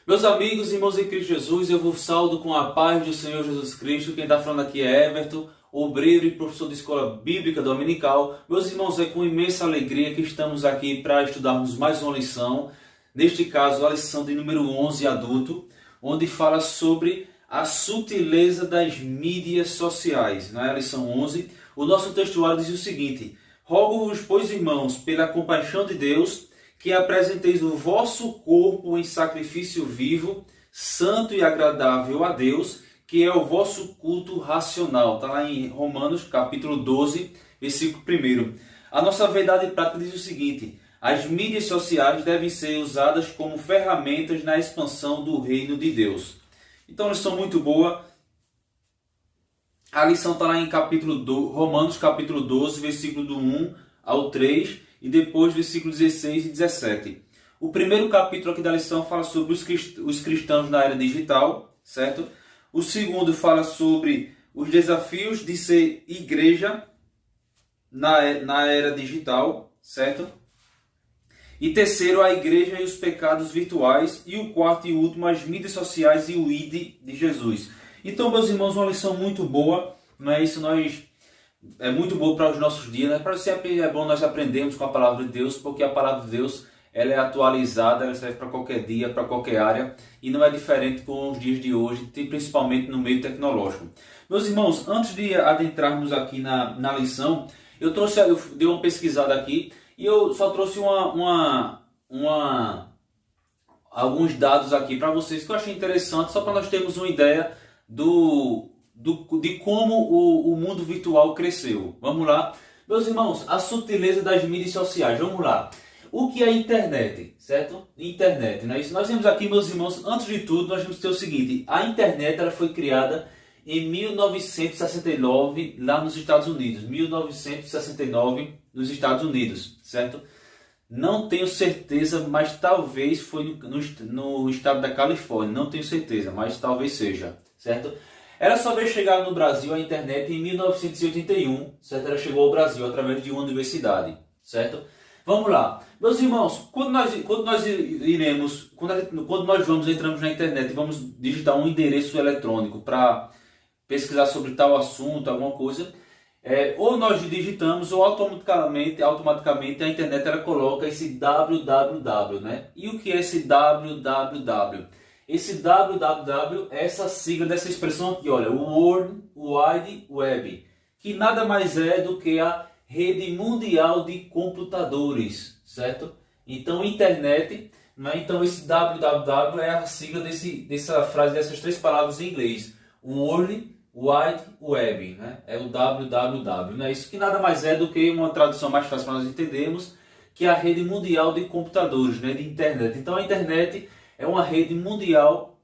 Meus amigos e irmãos em Cristo Jesus, eu vos saúdo com a paz do Senhor Jesus Cristo. Quem está falando aqui é Everton, obreiro e professor de escola bíblica dominical. Meus irmãos, é com imensa alegria que estamos aqui para estudarmos mais uma lição. Neste caso, a lição de número 11, adulto, onde fala sobre a sutileza das mídias sociais. Na lição 11, o nosso textuário diz o seguinte: rogo-vos, pois, irmãos, pela compaixão de Deus, que apresenteis o vosso corpo em sacrifício vivo, santo e agradável a Deus, que é o vosso culto racional. Está lá em Romanos, capítulo 12, versículo 1. A nossa verdade prática diz o seguinte: as mídias sociais devem ser usadas como ferramentas na expansão do reino de Deus. Então, lição muito boa. A lição está lá em Romanos, capítulo 12, versículo do 1 ao 3. E depois versículos 16 e 17. O primeiro capítulo aqui da lição fala sobre os cristãos na era digital, certo? O segundo fala sobre os desafios de ser igreja na era digital, certo? E terceiro, a igreja e os pecados virtuais. E o quarto e último, as mídias sociais e o ID de Jesus. Então, meus irmãos, uma lição muito boa, não é isso? É muito bom para os nossos dias, né? Para sempre é bom nós aprendermos com a palavra de Deus, porque a palavra de Deus ela é atualizada, ela serve para qualquer dia, para qualquer área, e não é diferente com os dias de hoje, principalmente no meio tecnológico. Meus irmãos, antes de adentrarmos aqui na lição, eu dei uma pesquisada aqui e eu só trouxe alguns dados aqui para vocês que eu achei interessante, só para nós termos uma ideia de como o mundo virtual cresceu. Vamos lá. Meus irmãos, a sutileza das mídias sociais. Vamos lá. O que é a internet? Certo? Internet, não é isso? Nós vemos aqui, meus irmãos, antes de tudo, nós vamos ter o seguinte. A internet ela foi criada em 1969 lá nos Estados Unidos. 1969 nos Estados Unidos, certo? Não tenho certeza, mas talvez foi no estado da Califórnia. Não tenho certeza, mas talvez seja, certo? Ela só veio chegar no Brasil a internet em 1981, certo? Ela chegou ao Brasil através de uma universidade, certo? Vamos lá. Meus irmãos, quando nós entramos na internet e vamos digitar um endereço eletrônico para pesquisar sobre tal assunto, alguma coisa, ou nós digitamos ou automaticamente a internet ela coloca esse www, né? E o que é esse www? Esse www é essa sigla dessa expressão aqui, olha, World Wide Web, que nada mais é do que a rede mundial de computadores, certo? Então, internet, né? Então esse www é a sigla dessa frase, dessas três palavras em inglês, World Wide Web, né? É o www, né? Isso que nada mais é do que uma tradução mais fácil para nós entendermos, que é a rede mundial de computadores, né? De internet. Então a internet é uma rede mundial,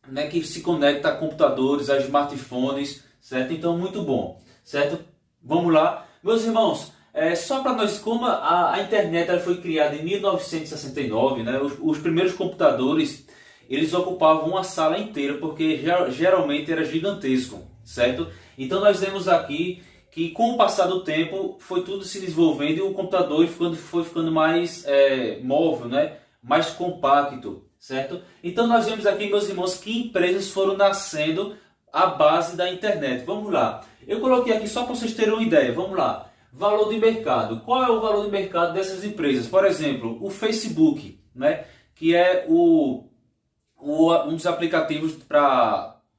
né, que se conecta a computadores, a smartphones, certo? Então, muito bom, certo? Vamos lá. Meus irmãos, só para nós, como a internet ela foi criada em 1969, né, os primeiros computadores, eles ocupavam uma sala inteira, porque geralmente era gigantesco, certo? Então, nós vemos aqui que com o passar do tempo, foi tudo se desenvolvendo e o computador foi ficando mais móvel, né? Mais compacto, certo? Então nós vemos aqui, meus irmãos, que empresas foram nascendo à base da internet. Vamos lá. Eu coloquei aqui só para vocês terem uma ideia. Vamos lá. Valor de mercado. Qual é o valor de mercado dessas empresas? Por exemplo, o Facebook, né? Que é um dos aplicativos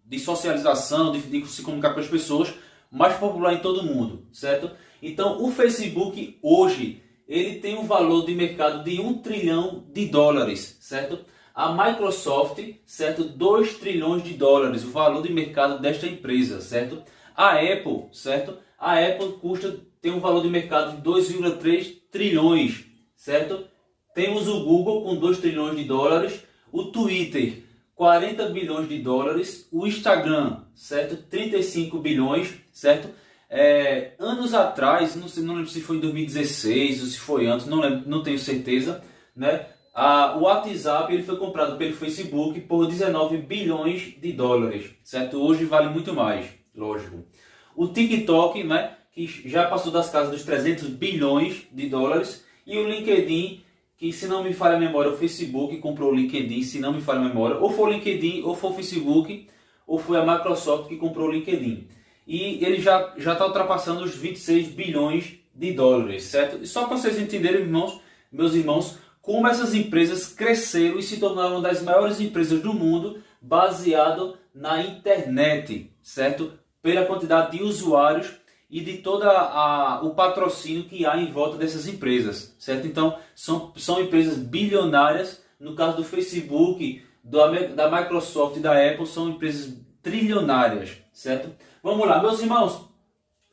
de socialização, de se comunicar com as pessoas, mais popular em todo o mundo, certo? Então, o Facebook hoje ele tem um valor de mercado de 1 trilhão de dólares, certo? A Microsoft, certo? 2 trilhões de dólares, o valor de mercado desta empresa, certo? A Apple, certo? A Apple tem um valor de mercado de 2,3 trilhões, certo? Temos o Google com 2 trilhões de dólares, o Twitter, 40 bilhões de dólares, o Instagram, certo? 35 bilhões, certo? Anos atrás, não lembro se foi em 2016 ou se foi antes, não lembro, não tenho certeza, né? O WhatsApp ele foi comprado pelo Facebook por 19 bilhões de dólares, certo? Hoje vale muito mais, lógico. O TikTok, né, que já passou das casas dos 300 bilhões de dólares, e o LinkedIn que, se não me falha a memória, o Facebook comprou o LinkedIn, se não me falha a memória, ou foi o LinkedIn, ou foi o Facebook, ou foi a Microsoft que comprou o LinkedIn. E ele já está ultrapassando os 26 bilhões de dólares, certo? E só para vocês entenderem, meus irmãos, como essas empresas cresceram e se tornaram uma das maiores empresas do mundo, baseado na internet, certo? Pela quantidade de usuários e de todo o patrocínio que há em volta dessas empresas, certo? Então, são empresas bilionárias. No caso do Facebook, da Microsoft e da Apple, são empresas trilionárias, certo? Vamos lá, meus irmãos.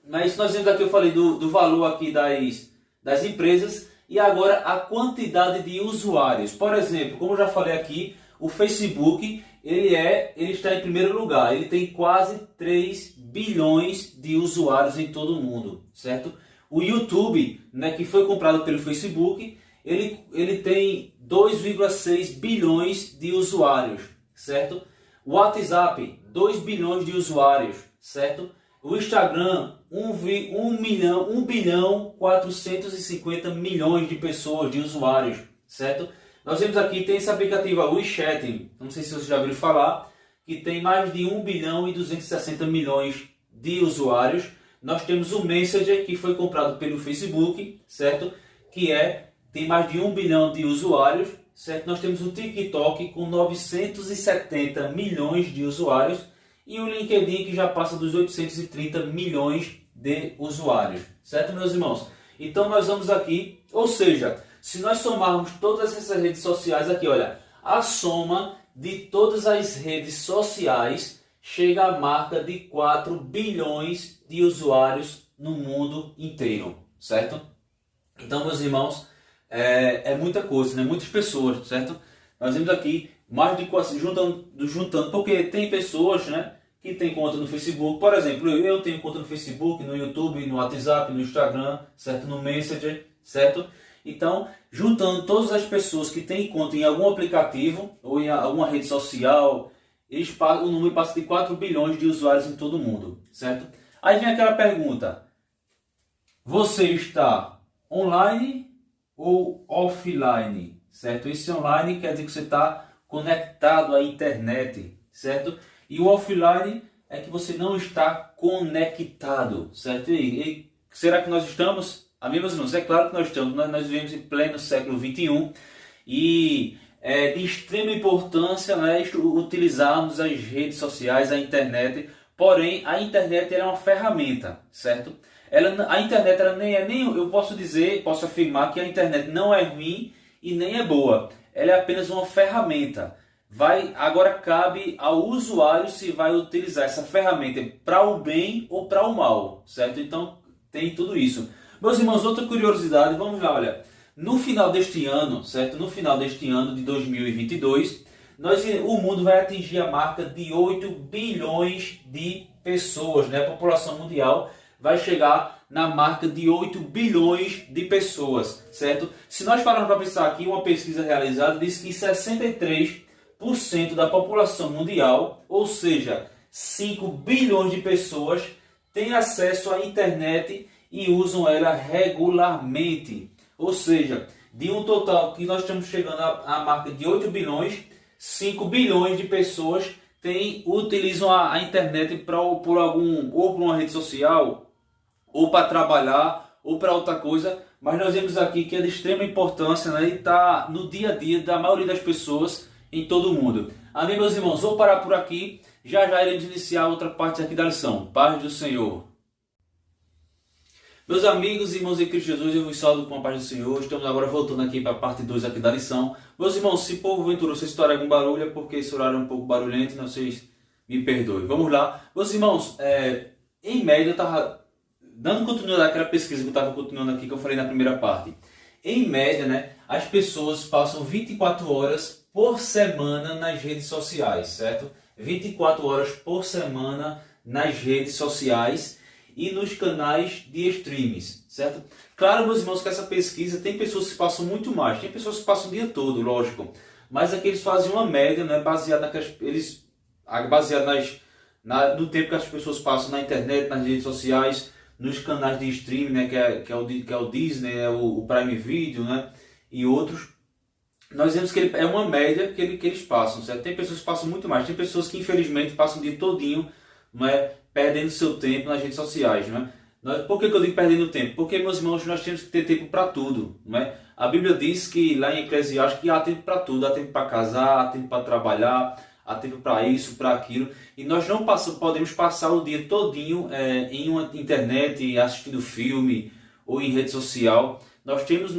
Mas nós vemos aqui, eu falei do valor aqui das empresas e agora a quantidade de usuários. Por exemplo, como eu já falei aqui, o Facebook ele está em primeiro lugar. Ele tem quase 3 bilhões de usuários em todo o mundo, certo? O YouTube, né, que foi comprado pelo Facebook, ele tem 2,6 bilhões de usuários, certo? O WhatsApp, 2 bilhões de usuários, certo? O Instagram, 1 bilhão 450 milhões de pessoas, de usuários, certo? Nós vemos aqui, tem esse aplicativo, o WeChat, não sei se vocês já ouviram falar, que tem mais de 1 bilhão e 260 milhões de usuários. Nós temos o Messenger, que foi comprado pelo Facebook, certo? Tem mais de 1 bilhão de usuários, certo? Nós temos o TikTok com 970 milhões de usuários e o LinkedIn, que já passa dos 830 milhões de usuários, certo, meus irmãos? Então nós vamos aqui, ou seja, se nós somarmos todas essas redes sociais aqui, olha, a soma de todas as redes sociais chega à marca de 4 bilhões de usuários no mundo inteiro, certo? Então, meus irmãos, é muita coisa, né? Muitas pessoas, certo? Nós vemos aqui mais de 4, juntando, porque tem pessoas, né, que têm conta no Facebook. Por exemplo, eu tenho conta no Facebook, no YouTube, no WhatsApp, no Instagram, certo? No Messenger, certo? Então, juntando todas as pessoas que têm conta em algum aplicativo ou em alguma rede social, o número passa de 4 bilhões de usuários em todo o mundo, certo? Aí vem aquela pergunta: você está online ou offline, certo? Esse online quer dizer que você está conectado à internet, certo? E o offline é que você não está conectado, certo? E será que nós estamos? Amigos e irmãos, é claro que nós estamos. Nós vivemos em pleno século XXI e é de extrema importância, né, utilizarmos as redes sociais, a internet. Porém, a internet é uma ferramenta, certo? A internet ela eu posso afirmar que a internet não é ruim e nem é boa. Ela é apenas uma ferramenta. Agora cabe ao usuário se vai utilizar essa ferramenta para o bem ou para o mal, certo? Então tem tudo isso. Meus irmãos, outra curiosidade, vamos lá, olha. No final deste ano, certo? No final deste ano de 2022, o mundo vai atingir a marca de 8 bilhões de pessoas, né? A população mundial vai chegar na marca de 8 bilhões de pessoas, certo? Se nós pararmos para pensar aqui, uma pesquisa realizada diz que 63% da população mundial, ou seja, 5 bilhões de pessoas, têm acesso à internet e usam ela regularmente. Ou seja, de um total que nós estamos chegando à marca de 8 bilhões, 5 bilhões de pessoas utilizam a internet ou por uma rede social, ou para trabalhar, ou para outra coisa. Mas nós vemos aqui que é de extrema importância, né, e está no dia a dia da maioria das pessoas em todo o mundo. Amém, meus irmãos? Vou parar por aqui. Já iremos iniciar outra parte aqui da lição. Paz do Senhor. Meus amigos e irmãos em Cristo Jesus, eu vos saúdo com a paz do Senhor. Estamos agora voltando aqui para a parte 2 aqui da lição. Meus irmãos, se porventura vocês estourarem algum barulho, é porque esse horário é um pouco barulhento, então vocês me perdoem. Vamos lá. Meus irmãos, em média, eu estava dando continuidade àquela pesquisa que eu estava continuando aqui, que eu falei na primeira parte. Em média, né, as pessoas passam 24 horas por semana nas redes sociais, certo? 24 horas por semana nas redes sociais e nos canais de streams, certo? Claro, meus irmãos, que essa pesquisa tem pessoas que passam muito mais, tem pessoas que passam o dia todo, lógico, mas aqui eles fazem uma média, né, baseada no tempo que as pessoas passam na internet, nas redes sociais, nos canais de streaming, né, que é o Disney, o Prime Video, né, e outros. nós vemos que é uma média que eles passam, certo? Tem pessoas que passam muito mais, tem pessoas que infelizmente passam o dia todinho, não é, perdendo seu tempo nas redes sociais, não é? Por que eu digo perdendo tempo? Porque, meus irmãos, nós temos que ter tempo para tudo, não é? A Bíblia diz que lá em Eclesiastes que há tempo para tudo, há tempo para casar, há tempo para trabalhar, há tempo para isso, para aquilo, e nós não podemos passar o dia todinho em uma internet, assistindo filme ou em rede social. Nós temos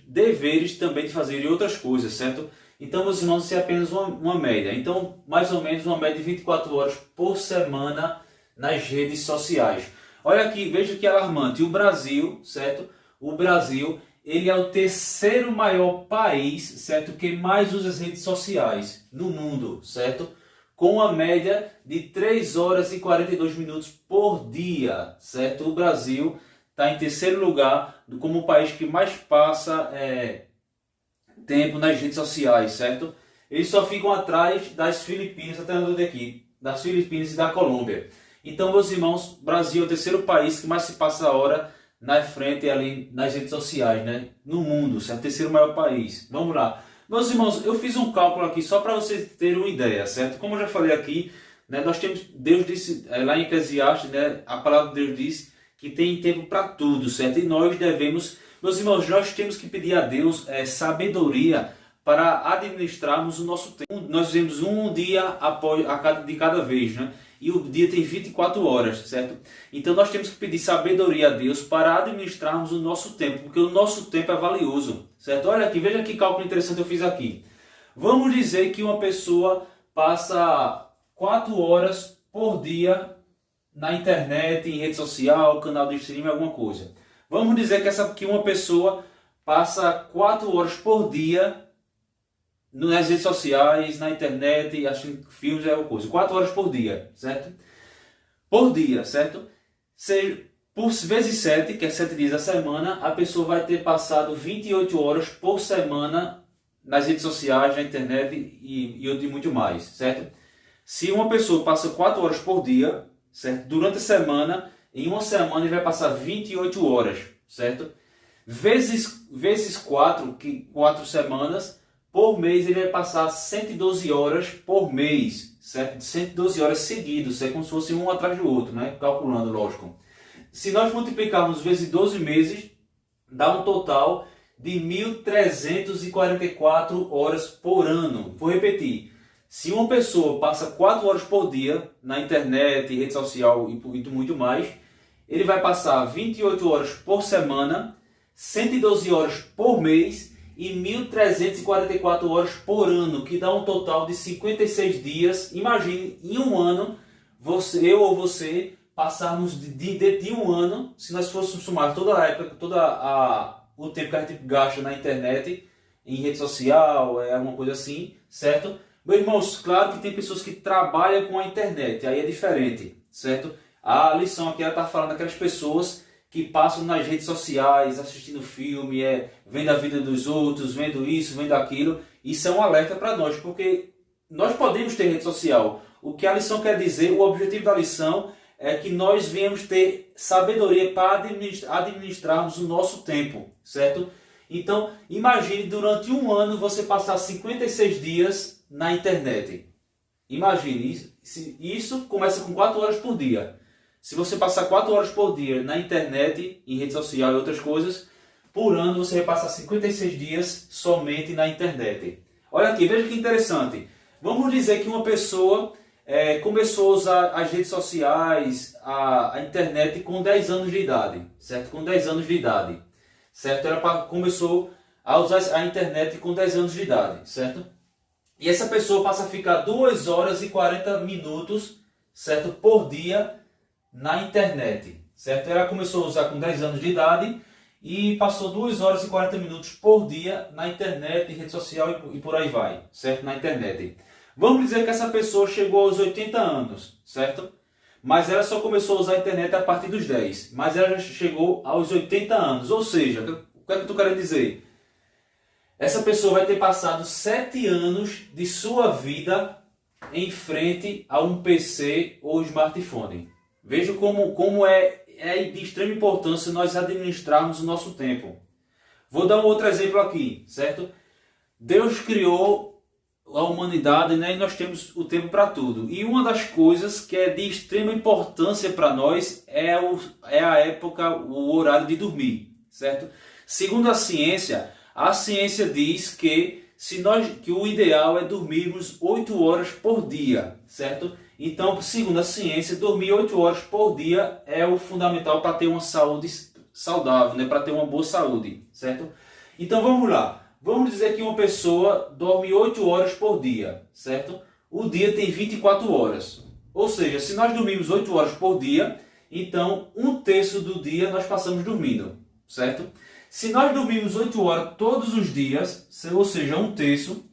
deveres também de fazer outras coisas, certo? Então, meus irmãos, isso é apenas uma média. Então, mais ou menos uma média de 24 horas por semana nas redes sociais. Olha aqui, veja que alarmante. O Brasil, certo? O Brasil, ele é o terceiro maior país, certo? Que mais usa as redes sociais no mundo, certo? Com uma média de 3 horas e 42 minutos por dia, certo? O Brasil está em terceiro lugar como o país que mais passa tempo nas redes sociais, certo? Eles só ficam atrás das Filipinas, até onde aqui, das Filipinas e da Colômbia. Então, meus irmãos, o Brasil é o terceiro país que mais se passa a hora na frente ali nas redes sociais, né? No mundo, certo? O terceiro maior país. Vamos lá. Meus irmãos, eu fiz um cálculo aqui só para vocês terem uma ideia, certo? Como eu já falei aqui, né, nós temos, Deus disse lá em Eclesiastes, né, a palavra de Deus diz que tem tempo para tudo, certo? E nós devemos, meus irmãos, nós temos que pedir a Deus sabedoria para administrarmos o nosso tempo. Nós vivemos um dia de cada vez, né? E o dia tem 24 horas, certo? Então nós temos que pedir sabedoria a Deus para administrarmos o nosso tempo, porque o nosso tempo é valioso, certo? Olha aqui, veja que cálculo interessante eu fiz aqui. Vamos dizer que uma pessoa passa 4 horas por dia na internet, em rede social, canal de streaming, alguma coisa. Vamos dizer que uma pessoa passa 4 horas por dia nas redes sociais, na internet, assistindo filmes, é uma coisa. 4 horas por dia, certo? Por dia, certo? Por vezes 7, que é 7 dias da semana, a pessoa vai ter passado 28 horas por semana nas redes sociais, na internet e muito mais, certo? Se uma pessoa passa 4 horas por dia, certo? Durante a semana, em uma semana ele vai passar 28 horas, certo? Vezes 4, que 4 semanas, por mês ele vai passar 112 horas por mês, certo? 112 horas seguidas, é como se fosse um atrás do outro, né? Calculando, lógico. Se nós multiplicarmos vezes 12 meses, dá um total de 1.344 horas por ano. Vou repetir. Se uma pessoa passa 4 horas por dia na internet, rede social e muito mais, ele vai passar 28 horas por semana, 112 horas por mês e 1.344 horas por ano, que dá um total de 56 dias. Imagine, em um ano, eu ou você passarmos de um ano, se nós fôssemos somar toda a época, o tempo que a gente gasta na internet, em rede social, alguma coisa assim, certo? Meus irmãos, claro que tem pessoas que trabalham com a internet, aí é diferente, certo? A lição aqui está falando daquelas pessoas que passam nas redes sociais, assistindo filme, vendo a vida dos outros, vendo isso, vendo aquilo. Isso é um alerta para nós, porque nós podemos ter rede social. O que a lição quer dizer, o objetivo da lição é que nós venhamos ter sabedoria para administrarmos o nosso tempo, certo? Então, imagine durante um ano você passar 56 dias na internet. Imagine, isso começa com 4 horas por dia. Se você passar 4 horas por dia na internet, em rede social e outras coisas, por ano você vai passar 56 dias somente na internet. Olha aqui, veja que interessante. Vamos dizer que uma pessoa começou a usar as redes sociais, a internet com 10 anos de idade, certo? Com 10 anos de idade, certo? Ela começou a usar a internet com 10 anos de idade, certo? E essa pessoa passa a ficar 2 horas e 40 minutos, certo? Por dia na internet, certo? Ela começou a usar com 10 anos de idade e passou 2 horas e 40 minutos por dia na internet, em rede social e por aí vai, certo? Na internet. Vamos dizer que essa pessoa chegou aos 80 anos, certo? Mas ela só começou a usar a internet a partir dos 10, mas ela já chegou aos 80 anos, ou seja, o que é que eu estou querendo dizer? Essa pessoa vai ter passado 7 anos de sua vida em frente a um PC ou smartphone. Veja como é de extrema importância nós administrarmos o nosso tempo. Vou dar um outro exemplo aqui, certo? Deus criou a humanidade, né, e nós temos o tempo para tudo. E uma das coisas que é de extrema importância para nós é a época, o horário de dormir, certo? Segundo a ciência diz que que o ideal é dormirmos 8 horas por dia, certo? Então, segundo a ciência, dormir 8 horas por dia é o fundamental para ter uma saúde saudável, né? Para ter uma boa saúde, certo? Então vamos lá. Vamos dizer que uma pessoa dorme 8 horas por dia, certo? O dia tem 24 horas. Ou seja, se nós dormimos 8 horas por dia, então 1/3 do dia nós passamos dormindo, certo? Se nós dormimos 8 horas todos os dias, ou seja, 1/3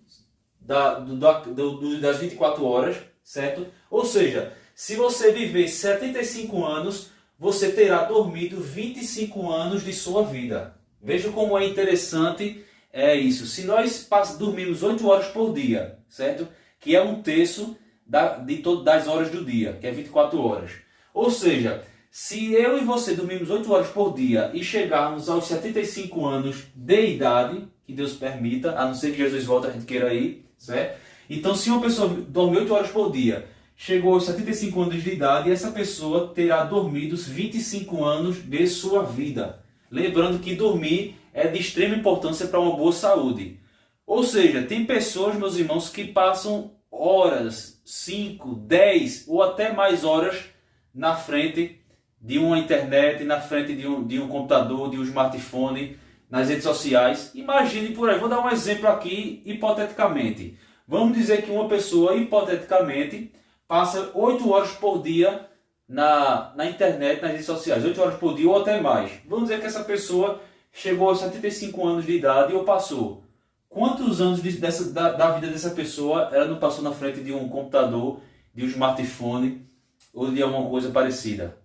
das 24 horas, certo? Ou seja, se você viver 75 anos, você terá dormido 25 anos de sua vida. Veja como é interessante isso. Se nós dormimos 8 horas por dia, certo? Que é 1/3 das horas do dia, que é 24 horas. Ou seja, se eu e você dormimos 8 horas por dia e chegarmos aos 75 anos de idade, que Deus permita, a não ser que Jesus volte, a gente queira ir, certo? Então, se uma pessoa dorme 8 horas por dia, chegou aos 75 anos de idade, essa pessoa terá dormido os 25 anos de sua vida. Lembrando que dormir é de extrema importância para uma boa saúde. Ou seja, tem pessoas, meus irmãos, que passam horas, 5, 10 ou até mais horas na frente de uma internet, na frente de um computador, de um smartphone, nas redes sociais. Imagine por aí, vou dar um exemplo aqui, hipoteticamente. Vamos dizer que uma pessoa, hipoteticamente, passa 8 horas por dia na internet, nas redes sociais, 8 horas por dia ou até mais. Vamos dizer que essa pessoa chegou aos 75 anos de idade ou passou. Quantos anos da vida dessa pessoa ela não passou na frente de um computador, de um smartphone ou de alguma coisa parecida?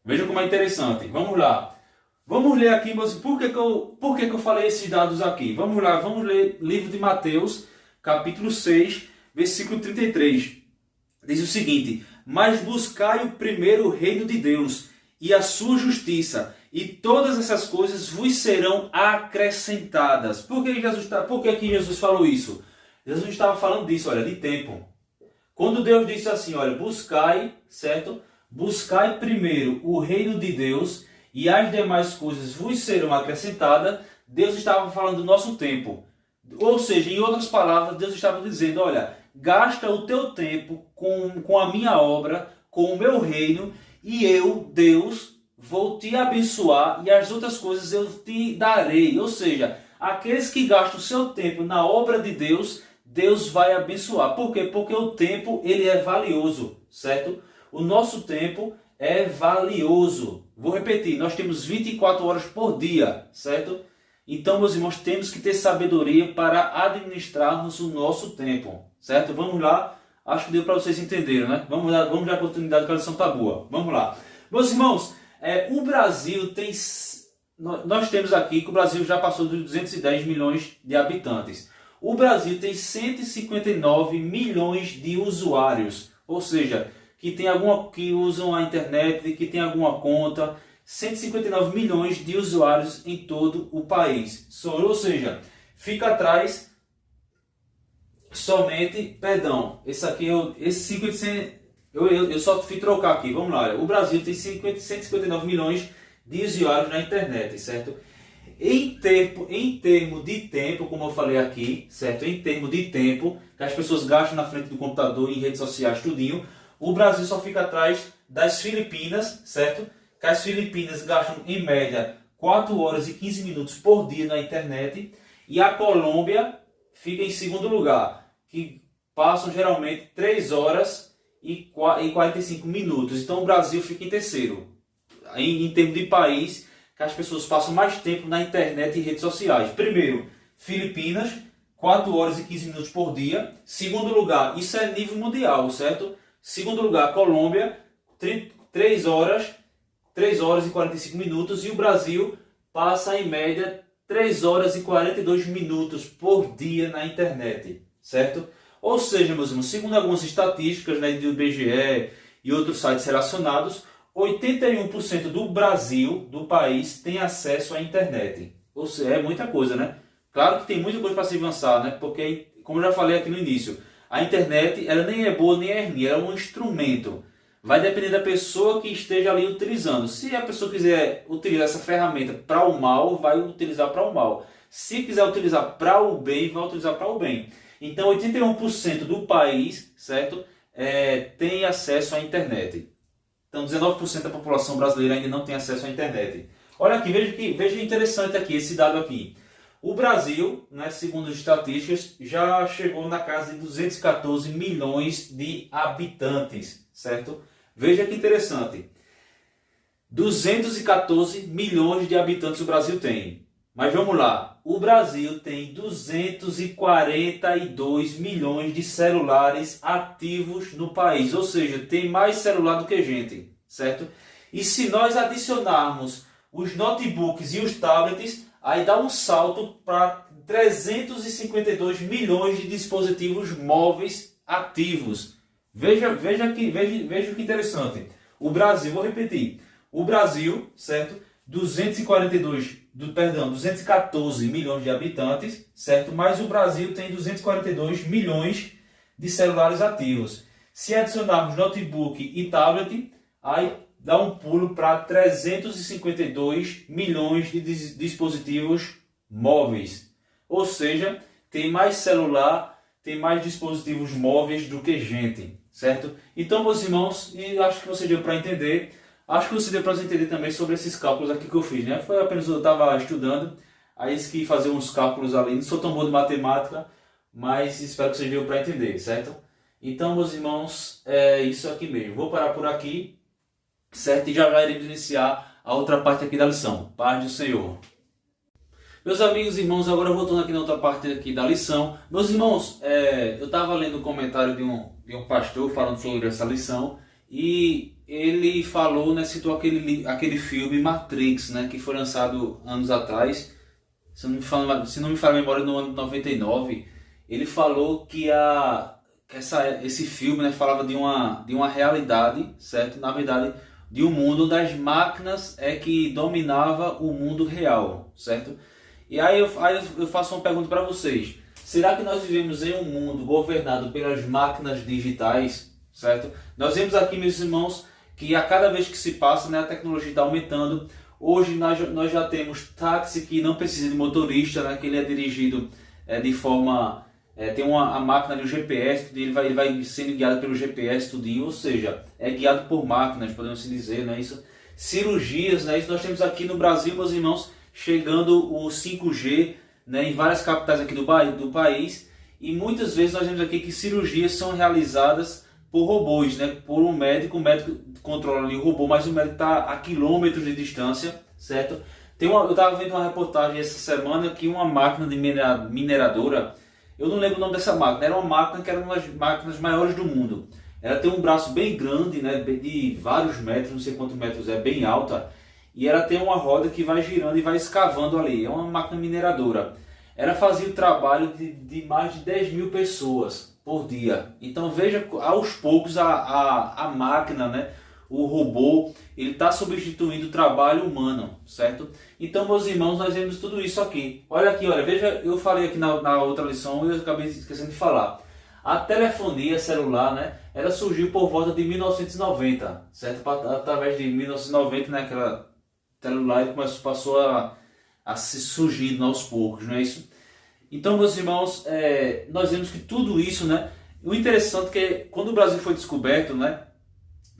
Veja como é interessante. Vamos lá. Vamos ler aqui, mas por que eu falei esses dados aqui? Vamos lá, vamos ler livro de Mateus, capítulo 6, versículo 33. Diz o seguinte: mas buscai o primeiro o reino de Deus e a sua justiça, e todas essas coisas vos serão acrescentadas. Por que Jesus falou isso? Jesus estava falando disso, olha, de tempo. Quando Deus disse assim, olha, buscai, certo? Buscai primeiro o reino de Deus e as demais coisas vos serão acrescentadas. Deus estava falando do nosso tempo. Ou seja, em outras palavras, Deus estava dizendo, olha, gasta o teu tempo com a minha obra, com o meu reino, e eu, Deus, vou te abençoar e as outras coisas eu te darei. Ou seja, aqueles que gastam o seu tempo na obra de Deus, Deus vai abençoar. Por quê? Porque o tempo ele é valioso, certo? O nosso tempo é valioso. Vou repetir, nós temos 24 horas por dia, certo? Então, meus irmãos, temos que ter sabedoria para administrarmos o nosso tempo, certo? Vamos lá, acho que deu para vocês entenderem, né? Vamos dar continuidade, que a lição está boa. Vamos lá. Meus irmãos, o Brasil tem... Nós temos aqui que o Brasil já passou dos 210 milhões de habitantes. O Brasil tem 159 milhões de usuários, ou seja, que usam a internet, que tem alguma conta, 159 milhões de usuários em todo o país. Ou seja, fica atrás somente, eu só fui trocar aqui, vamos lá. O Brasil tem 159 milhões de usuários na internet, certo? Em termo de tempo, como eu falei aqui, certo? Em termo de tempo que as pessoas gastam na frente do computador e em redes sociais, tudinho, o Brasil só fica atrás das Filipinas, certo? Que as Filipinas gastam em média 4 horas e 15 minutos por dia na internet, e a Colômbia fica em segundo lugar, que passam geralmente 3 horas e 45 minutos. Então o Brasil fica em terceiro, em termos de país que as pessoas passam mais tempo na internet e redes sociais. Primeiro, Filipinas, 4 horas e 15 minutos por dia. Segundo lugar, isso é nível mundial, certo? Segundo lugar, Colômbia, 3 horas e 45 minutos. E o Brasil passa em média 3 horas e 42 minutos por dia na internet, certo? Ou seja, meus irmãos, segundo algumas estatísticas, né, do IBGE e outros sites relacionados, 81% do Brasil, do país, tem acesso à internet. Ou seja, é muita coisa, né? Claro que tem muita coisa para se avançar, né? Porque, como eu já falei aqui no início, a internet ela nem é boa nem é ruim, ela é um instrumento. Vai depender da pessoa que esteja ali utilizando. Se a pessoa quiser utilizar essa ferramenta para o mal, vai utilizar para o mal. Se quiser utilizar para o bem, vai utilizar para o bem. Então, 81% do país, certo, tem acesso à internet. Então, 19% da população brasileira ainda não tem acesso à internet. Olha aqui, veja interessante aqui esse dado aqui. O Brasil, né, segundo as estatísticas, já chegou na casa de 214 milhões de habitantes, certo? Veja que interessante. 214 milhões de habitantes o Brasil tem. Mas vamos lá. O Brasil tem 242 milhões de celulares ativos no país. Ou seja, tem mais celular do que gente, certo? E se nós adicionarmos os notebooks e os tablets, aí dá um salto para 352 milhões de dispositivos móveis ativos. Veja que interessante. O Brasil, vou repetir. O Brasil, certo? 214 milhões de habitantes, certo? Mas o Brasil tem 242 milhões de celulares ativos. Se adicionarmos notebook e tablet, aí dá um pulo para 352 milhões de dispositivos móveis. Ou seja, tem mais celular, tem mais dispositivos móveis do que gente, certo? Então, meus irmãos, e acho que você deu para entender. Acho que você deu para entender também sobre esses cálculos aqui que eu fiz, né? Foi apenas eu estava estudando, aí que fazer uns cálculos ali. Não sou tão bom de matemática, mas espero que você deu para entender, certo? Então, meus irmãos, é isso aqui mesmo. Vou parar por aqui, certo? E já iremos iniciar a outra parte aqui da lição. Paz do Senhor. Meus amigos e irmãos, agora voltando aqui na outra parte aqui da lição. Meus irmãos, eu estava lendo um comentário de um pastor falando sobre essa lição e ele falou, né, citou aquele filme Matrix, né, que foi lançado anos atrás, se não me falha a memória, no ano 99. Ele falou que esse filme, né, falava de uma realidade, certo? Na verdade, de um mundo onde as máquinas que dominava o mundo real, certo? E aí eu faço uma pergunta para vocês. Será que nós vivemos em um mundo governado pelas máquinas digitais, certo? Nós vemos aqui, meus irmãos, que a cada vez que se passa, né, a tecnologia está aumentando. Hoje nós já temos táxi que não precisa de motorista, né, que ele é dirigido de forma... tem a máquina do GPS, ele vai sendo guiado pelo GPS tudinho, ou seja, é guiado por máquinas, podemos assim dizer, né, isso. Cirurgias, né, isso nós temos aqui no Brasil, meus irmãos, chegando o 5G, né, em várias capitais aqui do país, e muitas vezes nós vemos aqui que cirurgias são realizadas por robôs, né? Por um médico, o médico controla ali o robô, mas o médico está a quilômetros de distância, certo? Eu estava vendo uma reportagem essa semana que uma máquina de mineradora, eu não lembro o nome dessa máquina, era uma máquina que era uma das máquinas maiores do mundo. Ela tem um braço bem grande, né? De vários metros, não sei quantos metros é, bem alta, e ela tem uma roda que vai girando e vai escavando ali. É uma máquina mineradora. Ela fazia o trabalho de mais de 10 mil pessoas por dia. Então veja, aos poucos a máquina, né, o robô, ele está substituindo o trabalho humano, certo? Então, meus irmãos, nós vemos tudo isso aqui. Olha aqui, olha, veja, eu falei aqui na outra lição e eu acabei esquecendo de falar. A telefonia celular, né, ela surgiu por volta de 1990, certo? Através de 1990, né, aquela celular passou a se surgir aos poucos, não é isso? Então, meus irmãos, nós vemos que tudo isso, né? O interessante é que quando o Brasil foi descoberto, né?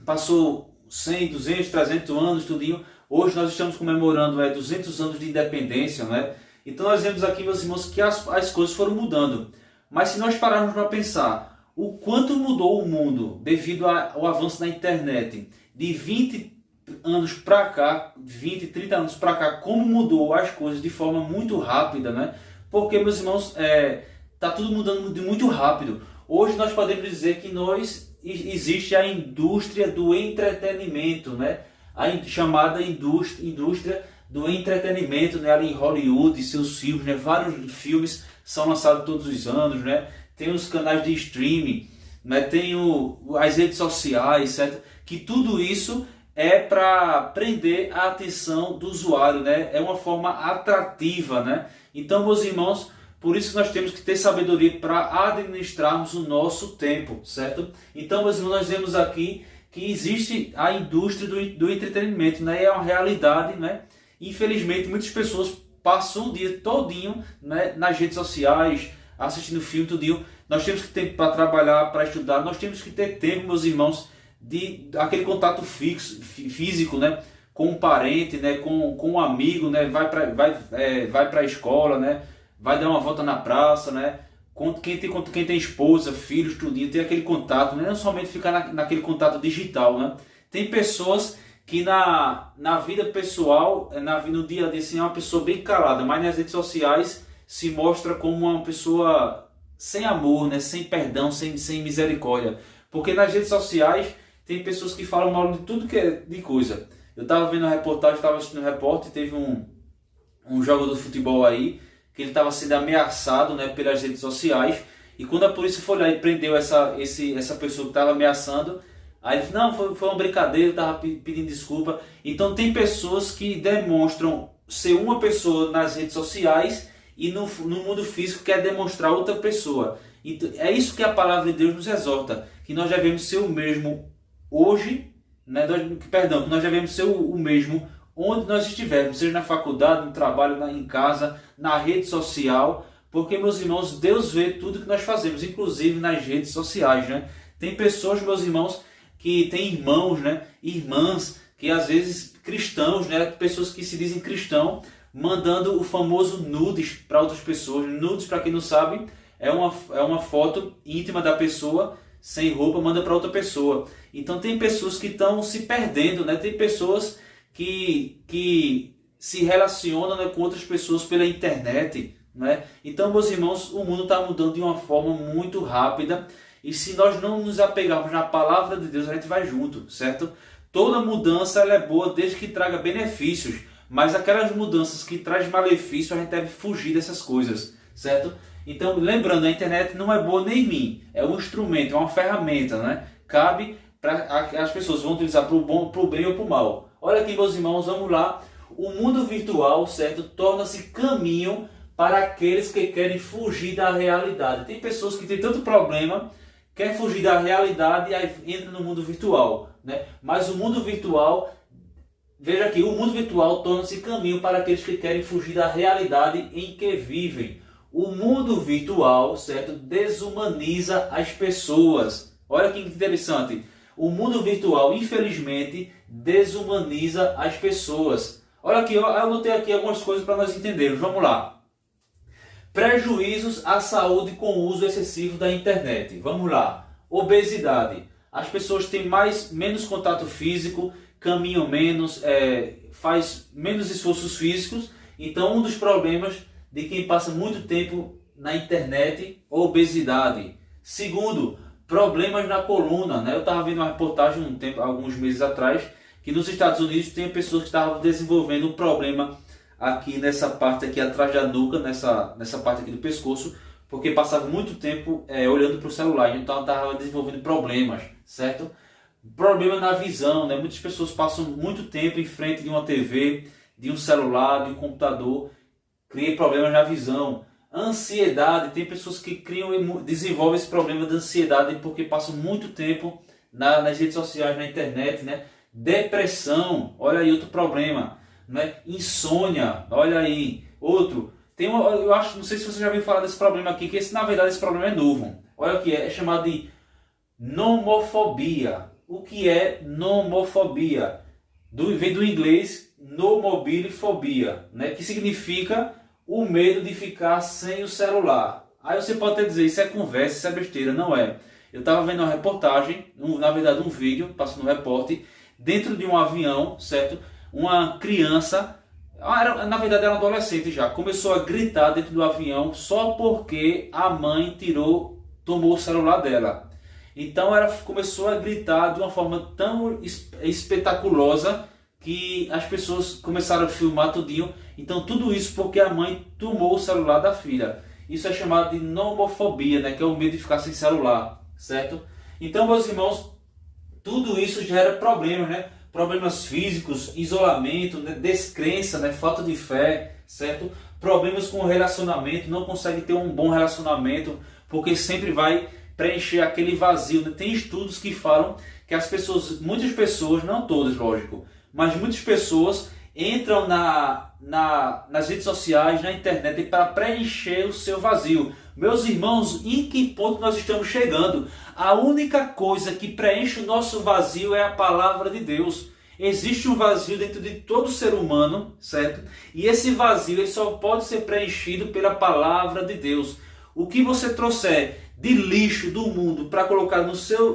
Passou 100, 200, 300 anos, tudinho. Hoje nós estamos comemorando 200 anos de independência, né? Então nós vemos aqui, meus irmãos, que as coisas foram mudando. Mas se nós pararmos para pensar o quanto mudou o mundo devido ao avanço da internet, de 20 anos para cá, 20, 30 anos para cá, como mudou as coisas de forma muito rápida, né? Porque, meus irmãos, está tudo mudando muito rápido. Hoje nós podemos dizer que existe a indústria do entretenimento, né? A chamada indústria do entretenimento, né? Ali em Hollywood, seus filmes, né? Vários filmes são lançados todos os anos, né? Tem os canais de streaming, né? Tem as redes sociais, certo? Que tudo isso é para prender a atenção do usuário, né? É uma forma atrativa, né? Então, meus irmãos, por isso que nós temos que ter sabedoria para administrarmos o nosso tempo, certo? Então, meus irmãos, nós vemos aqui que existe a indústria do entretenimento, né? É uma realidade, né? Infelizmente, muitas pessoas passam o dia todinho, né, nas redes sociais, assistindo filme, tudinho. Nós temos que ter tempo para trabalhar, para estudar. Nós temos que ter tempo, meus irmãos, de aquele contato físico, né, com um parente, né, com um amigo, né, vai para a escola, né, vai dar uma volta na praça, né, quem tem esposa, filhos, tudinho, tem aquele contato, né, não somente ficar naquele contato digital, né. Tem pessoas que na vida pessoal, no dia a dia, assim, é uma pessoa bem calada, mas nas redes sociais se mostra como uma pessoa sem amor, né? Sem perdão, sem misericórdia. Porque nas redes sociais tem pessoas que falam mal de tudo que é de coisa. Eu estava vendo a reportagem, estava assistindo um repórter, teve um jogador de futebol aí, que ele estava sendo ameaçado, né, pelas redes sociais, e quando a polícia foi lá e prendeu essa pessoa que estava ameaçando, aí ele falou, não, foi uma brincadeira, estava pedindo desculpa. Então tem pessoas que demonstram ser uma pessoa nas redes sociais e no mundo físico quer demonstrar outra pessoa. Então, é isso que a palavra de Deus nos exorta, que nós devemos ser o mesmo hoje, né, que nós devemos ser o mesmo onde nós estivermos, seja na faculdade, no trabalho, em casa, na rede social, porque, meus irmãos, Deus vê tudo que nós fazemos, inclusive nas redes sociais, né? Tem pessoas, meus irmãos, que têm irmãos, né, irmãs, que às vezes cristãos, né, pessoas que se dizem cristão, mandando o famoso nudes para outras pessoas. Nudes, para quem não sabe, é uma foto íntima da pessoa, sem roupa, manda para outra pessoa. Então tem pessoas que estão se perdendo, né? Tem pessoas que se relacionam, né, com outras pessoas pela internet, né? Então, meus irmãos, o mundo está mudando de uma forma muito rápida, e se nós não nos apegarmos na palavra de Deus, a gente vai junto, certo? Toda mudança ela é boa desde que traga benefícios, mas aquelas mudanças que trazem malefício, a gente deve fugir dessas coisas, certo? Então, lembrando, a internet não é boa nem ruim, é um instrumento, é uma ferramenta, né? Cabe para as pessoas vão utilizar para o bem ou para o mal. Olha aqui, meus irmãos, vamos lá. O mundo virtual, certo, torna-se caminho para aqueles que querem fugir da realidade. Tem pessoas que têm tanto problema, quer fugir da realidade e aí entra no mundo virtual, né? Mas o mundo virtual, veja aqui, o mundo virtual torna-se caminho para aqueles que querem fugir da realidade em que vivem. O mundo virtual, certo, desumaniza as pessoas. Olha que interessante. O mundo virtual, infelizmente, desumaniza as pessoas. Olha aqui, eu anotei aqui algumas coisas para nós entendermos. Vamos lá. Prejuízos à saúde com o uso excessivo da internet. Vamos lá. Obesidade. As pessoas têm menos contato físico, caminham menos, faz menos esforços físicos. Então, um dos problemas de quem passa muito tempo na internet, obesidade. Segundo, problemas na coluna, né? Eu estava vendo uma reportagem alguns meses atrás, que nos Estados Unidos tem pessoas que estavam desenvolvendo um problema aqui nessa parte aqui atrás da nuca, nessa parte aqui do pescoço, porque passava muito tempo olhando para o celular, então estava desenvolvendo problemas, certo? Problema na visão, né? Muitas pessoas passam muito tempo em frente de uma TV, de um celular, de um computador, cria problemas na visão. Ansiedade, tem pessoas que desenvolvem esse problema de ansiedade porque passam muito tempo nas redes sociais, na internet, né? Depressão, olha aí outro problema, né? Insônia, olha aí outro. Eu acho, não sei se você já ouviu falar desse problema aqui, que na verdade esse problema é novo. Olha aqui, é chamado de nomofobia. O que é nomofobia? Vem do inglês nomobilifobia, né? Que significa o medo de ficar sem o celular. Aí você pode até dizer, isso é conversa, isso é besteira. Não é. Eu estava vendo uma reportagem, na verdade um vídeo, passando no repórter, dentro de um avião, certo? Uma criança, na verdade era um adolescente já, começou a gritar dentro do avião só porque a mãe tomou o celular dela. Então ela começou a gritar de uma forma tão espetaculosa que as pessoas começaram a filmar tudinho. Então tudo isso porque a mãe tomou o celular da filha. Isso é chamado de nomofobia, né? Que é o medo de ficar sem celular, certo? Então, meus irmãos, tudo isso gera problemas, né? Problemas físicos, isolamento, né? Descrença, né? Falta de fé, certo? problemas com o relacionamento, não consegue ter um bom relacionamento, porque sempre vai preencher aquele vazio, né? Tem estudos que falam que as pessoas, muitas pessoas, não todas, lógico, mas muitas pessoas entram nas redes sociais, na internet, para preencher o seu vazio. Meus irmãos, em que ponto nós estamos chegando? A única coisa que preenche o nosso vazio é a palavra de Deus. Existe um vazio dentro de todo ser humano, certo? E esse vazio ele só pode ser preenchido pela palavra de Deus. O que você trouxer de lixo do mundo para colocar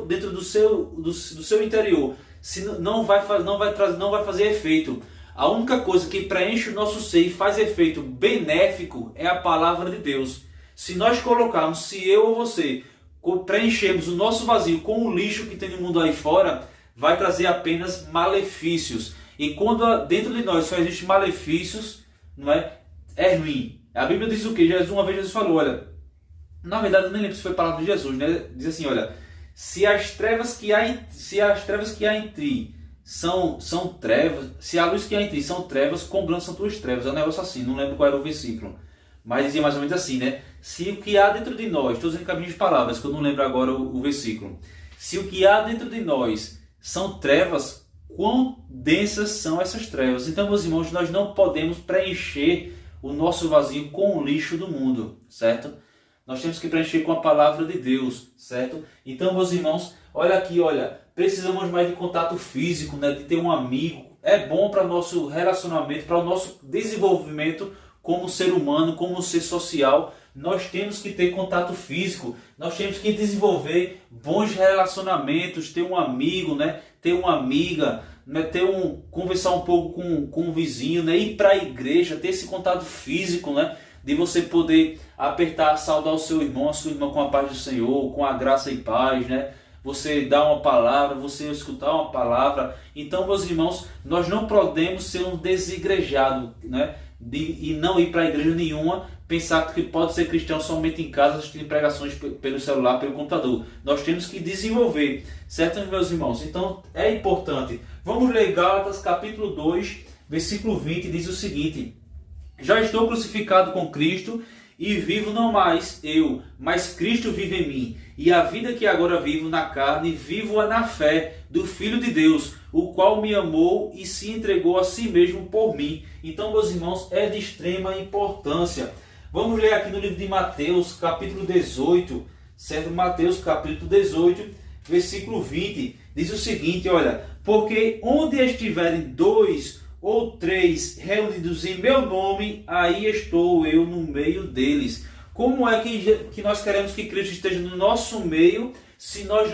dentro do seu interior, não vai fazer efeito. A única coisa que preenche o nosso ser e faz efeito benéfico é a palavra de Deus. Se nós colocarmos, se eu ou você preenchermos o nosso vazio com o lixo que tem no mundo aí fora, vai trazer apenas malefícios. E quando dentro de nós só existem malefícios, não é? É ruim. A Bíblia diz o quê? Uma vez Jesus falou, olha, na verdade eu nem lembro se foi a palavra de Jesus, né? Diz assim, olha, se as trevas que há em ti são trevas, se a luz que há em ti são trevas, quão grandes são tuas trevas. É um negócio assim, não lembro qual era o versículo. Mas dizia mais ou menos assim, né? Se o que há dentro de nós, estou usando caminhos de palavras, que eu não lembro agora o versículo. Se o que há dentro de nós são trevas, quão densas são essas trevas. Então, meus irmãos, nós não podemos preencher o nosso vazio com o lixo do mundo, certo? Nós temos que preencher com a palavra de Deus, certo? Então, meus irmãos, olha aqui, olha, precisamos mais de contato físico, né? De ter um amigo. É bom para o nosso relacionamento, para o nosso desenvolvimento como ser humano, como ser social. Nós temos que ter contato físico, nós temos que desenvolver bons relacionamentos, ter um amigo, né? Ter uma amiga, né? Conversar um pouco com um vizinho, né? Ir para a igreja, ter esse contato físico, né? De você poder apertar, saudar o seu irmão, a sua irmã com a paz do Senhor, com a graça e paz, né? Você dar uma palavra, você escutar uma palavra. Então, meus irmãos, nós não podemos ser um desigrejado, né? E não ir para a igreja nenhuma, pensar que pode ser cristão somente em casa, assistindo pregações pelo celular, pelo computador. Nós temos que desenvolver, certo, meus irmãos? Então, é importante. Vamos ler Gálatas capítulo 2, versículo 20, diz o seguinte: já estou crucificado com Cristo, e vivo não mais eu, mas Cristo vive em mim. E a vida que agora vivo na carne, vivo-a na fé do Filho de Deus, o qual me amou e se entregou a si mesmo por mim. Então, meus irmãos, é de extrema importância. Vamos ler aqui no livro de Mateus, capítulo 18, certo? Mateus, capítulo 18, versículo 20, diz o seguinte, olha: porque onde estiverem 2 ou 3 reunidos em meu nome, aí estou eu no meio deles. Como é que nós queremos que Cristo esteja no nosso meio se nós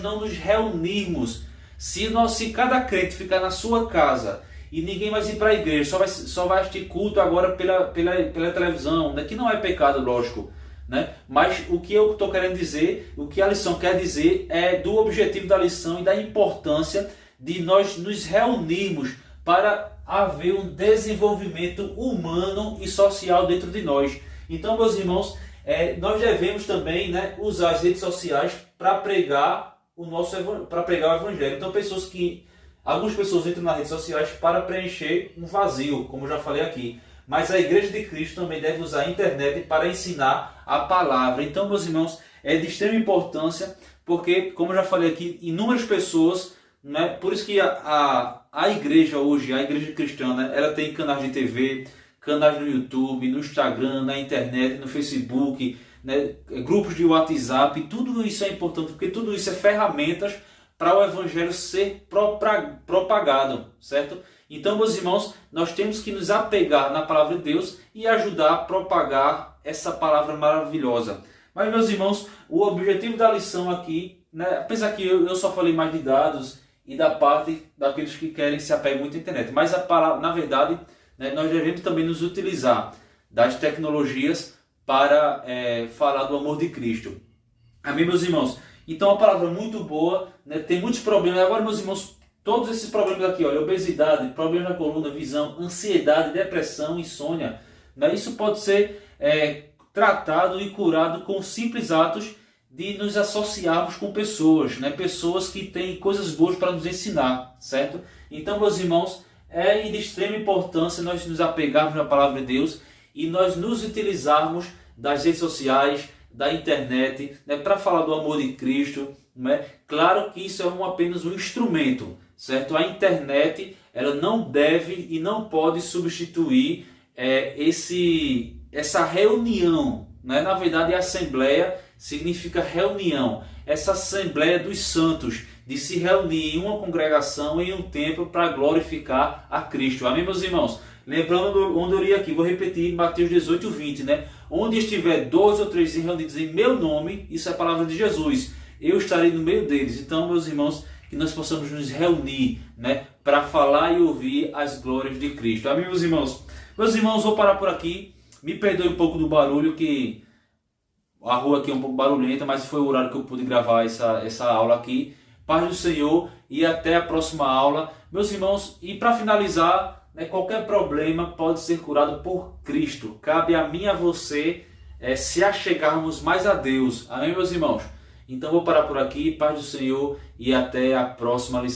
não nos reunirmos? Se cada crente ficar na sua casa e ninguém mais ir para a igreja, só vai assistir culto agora pela televisão, né? Que não é pecado, lógico, né? Mas o que eu estou querendo dizer, o que a lição quer dizer é do objetivo da lição e da importância de nós nos reunirmos para haver um desenvolvimento humano e social dentro de nós. Então, meus irmãos, nós devemos também, né, usar as redes sociais para pregar o evangelho. Então, algumas pessoas entram nas redes sociais para preencher um vazio, como eu já falei aqui. Mas a Igreja de Cristo também deve usar a internet para ensinar a palavra. Então, meus irmãos, é de extrema importância, porque, como eu já falei aqui, inúmeras pessoas, né, por isso que a igreja hoje, a igreja cristã, né, ela tem canais de TV, canais no YouTube, no Instagram, na internet, no Facebook, né, grupos de WhatsApp. Tudo isso é importante, porque tudo isso é ferramentas para o evangelho ser propagado, certo? Então, meus irmãos, nós temos que nos apegar na palavra de Deus e ajudar a propagar essa palavra maravilhosa. Mas, meus irmãos, o objetivo da lição aqui, né, apesar que eu só falei mais de dados e da parte daqueles que querem se apegar muito à internet, mas a palavra, na verdade, né, nós devemos também nos utilizar das tecnologias para falar do amor de Cristo. Amém, meus irmãos? Então, a palavra é muito boa, né, tem muitos problemas. Agora, meus irmãos, todos esses problemas aqui, olha, obesidade, problemas na coluna, visão, ansiedade, depressão, insônia, né, isso pode ser tratado e curado com simples atos de nos associarmos com pessoas, né, pessoas que têm coisas boas para nos ensinar, certo? Então, meus irmãos, é de extrema importância nós nos apegarmos na palavra de Deus e nós nos utilizarmos das redes sociais, da internet, né, para falar do amor de Cristo, né? Claro que isso é apenas um instrumento, certo? A internet, ela não deve e não pode substituir essa reunião, né? Na verdade, a assembleia significa reunião, essa assembleia dos santos, de se reunir em uma congregação, em um templo, para glorificar a Cristo. Amém, meus irmãos? Lembrando onde eu li aqui, vou repetir, Mateus 18, 20, né? Onde estiver 2 ou 3 reunidos em meu nome, isso é a palavra de Jesus, eu estarei no meio deles. Então, meus irmãos, que nós possamos nos reunir, né, para falar e ouvir as glórias de Cristo. Amém, meus irmãos? Meus irmãos, vou parar por aqui. Me perdoe um pouco do barulho, que a rua aqui é um pouco barulhenta, mas foi o horário que eu pude gravar essa aula aqui. Paz do Senhor e até a próxima aula. Meus irmãos, e para finalizar, né, qualquer problema pode ser curado por Cristo. Cabe a mim e a você se achegarmos mais a Deus. Amém, meus irmãos? Então vou parar por aqui. Paz do Senhor e até a próxima lição.